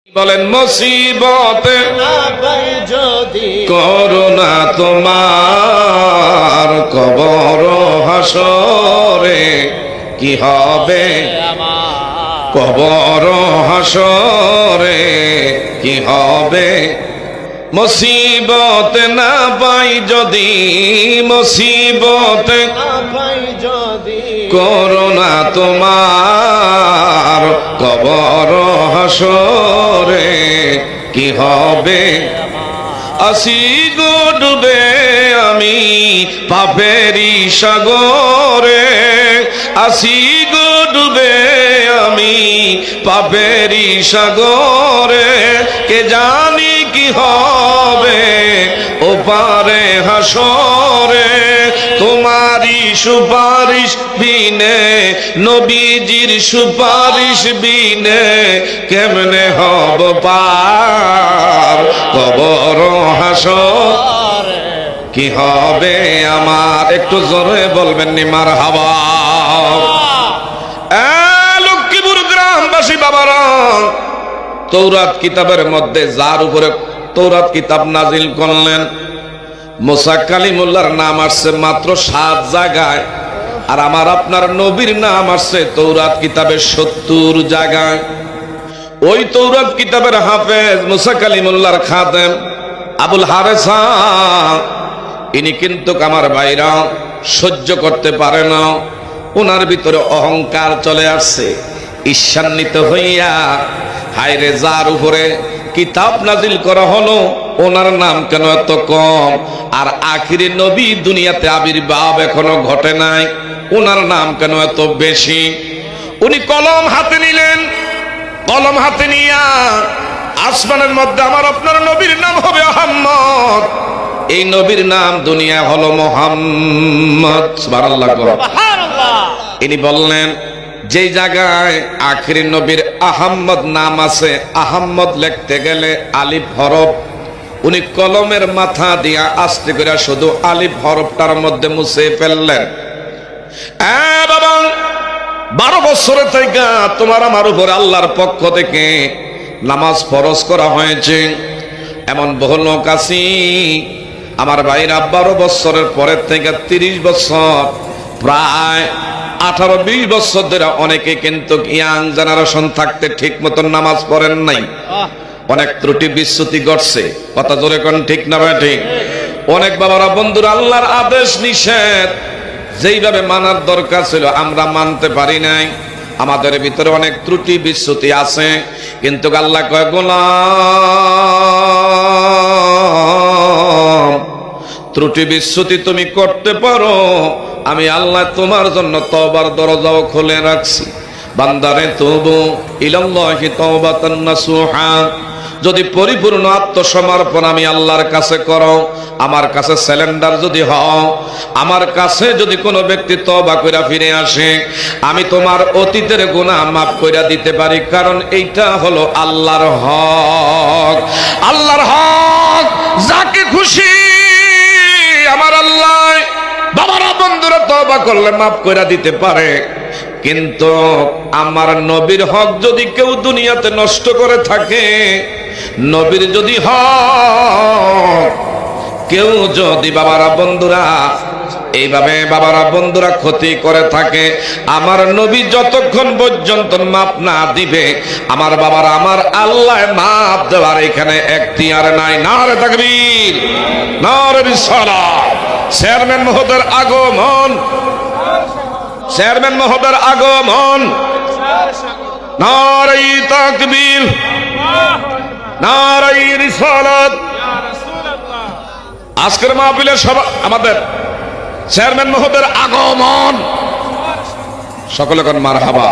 বলেন মুসিবতে যদি করোনা তোমার কবর হাসরে কি হবে, কবর হাসরে কি হবে। মুসিবতে না পাই যদি, মুসিবতে যদি করোনা তোমার কবর হাসরে কি হবে। আসি গো ডুবে আমি পাপেরি সাগরে, আসি গো ডুবে আমি পাপেরি সাগরে, কে জানি কি হবে ওপারে হাসরে। তোমারি সুপারিশ বিনে, নবীজির সুপারিশ বিনে কেমনে হব পার কবর হাসর কি হবে আমার। একটু জোরে বলবেন নি মারহাবা। লক্ষ্মীপুর গ্রামবাসী বাবারা, তৌরাত কিতাবের মধ্যে যার উপরে তৌরাত কিতাব নাজিল করলেন মুসা কালিমুল্লাহর নাম আসছে মাত্র 7 জায়গায়, আর আমার আপনার নবীর নাম আসছে তৌরাত কিতাবের 70 জায়গায়। ওই তৌরাত কিতাবের হাফেজ মুসা কালিমুল্লাহর খাদেম আবুল হারেসা, ইনি কিন্তু আমার ভাইরা সহ্য করতে পারে না, ওনার ভিতরে অহংকার চলে আসছে। ঈর্ষান্বিত হইয়া হায়রে যার উপরে কিতাব নাজিল করা হলো ওনার নাম কেন এত কম, আর আখিরি নবী দুনিয়াতে আবির্ভাব এখনো ঘটে নাই, ওনার নাম কেন এত বেশি। উনি কলম হাতে নিলেন, কলম হাতে নিয়া আসমানের মধ্যে আমার আপনার নবীর নাম হবে আহমদ, এই নবীর নাম দুনিয়া হলো মুহাম্মদ। সুবহানাল্লাহ। ইনি বললেন যে জায়গায় আখিরি নবীর আহম্মদ নাম আছে, আহম্মদ লিখতে গেলে আলিফ হরফ, উনি কলমের মাথা দিয়া আস্তে করে শুধু আলিফ হরফটার মধ্যে মুছে ফেললেন। বাবা 12 বছরের থেকে তোমার আমার উপর আল্লাহর পক্ষ থেকে নামাজ ফরজ করা হয়েছে, এমন বহু লোক আছি আমার ভাইরা 12 বছরের পরের থেকে 30 বছর, প্রায় 18-20 বছর ধরে অনেকে কিন্তু ইয়াং জেনারেশন থাকতে ঠিক মতন নামাজ পড়েন নাই, অনেক ত্রুটি বিচ্যুতি ঘটছে। কথা জোরে কোন ঠিক না ভাই? ঠিক। অনেক বাবারা বন্ধুরা আল্লাহর আদেশ নিষেধ যেইভাবে মানার দরকার ছিল আমরা মানতে পারি নাই, আমাদের ভিতরে অনেক ত্রুটি বিচ্যুতি আছে। কিন্তু আল্লাহ কয় গোলাম ত্রুটি বিচ্যুতি তুমি করতে পারো, আমি আল্লাহ তোমার জন্য তওবার দরজাও খুলে রাখছি। বান্দারে তুবু ইলাল্লাহি তাওবাতান নাসুহা, যদি পরিপূর্ণ আত্মসমর্পণ আমি আল্লাহর কাছে করো, আমার কাছে স্যালেন্ডার যদি হও, আমার কাছে যদি কোনো ব্যক্তি তওবা কইরা ফিরে আসে, আমি তোমার অতীতের গুনাহ মাফ কইরা দিতে পারি, কারণ এইটা হলো আল্লাহর হক। আল্লাহর হক যাকে খুশি আমার আল্লাহ বাবারা বন্ধুরা তওবা করলে মাফ কইরা দিতে পারে। কিন্তু আমার নবীর হক যদি কেউ দুনিয়াতে নষ্ট করে থাকে, নবীর যদি হক কেউ যদি বাবারা বন্ধুরা এইভাবে বাবারা বন্ধুরা ক্ষতি করে থাকে, আমার নবী যতক্ষণ পর্যন্ত মাপ না দিবে আমার বাবারা আমার আল্লাহ মাপ দেওয়ার এখানে এখতিয়ার নাই। নারে তাকবীর, নারে রিসালাত। চেয়ারম্যান মহোদয়ের আগমন, চেয়ারম্যান মহোদয়ের আগমন, নারে তাকবীর, নারে রিসালাত। আজকের মাহফিলের সভা আমাদের চেয়ারম্যান মহোদয়ের আগমন, সকলে কোন মারহাবা।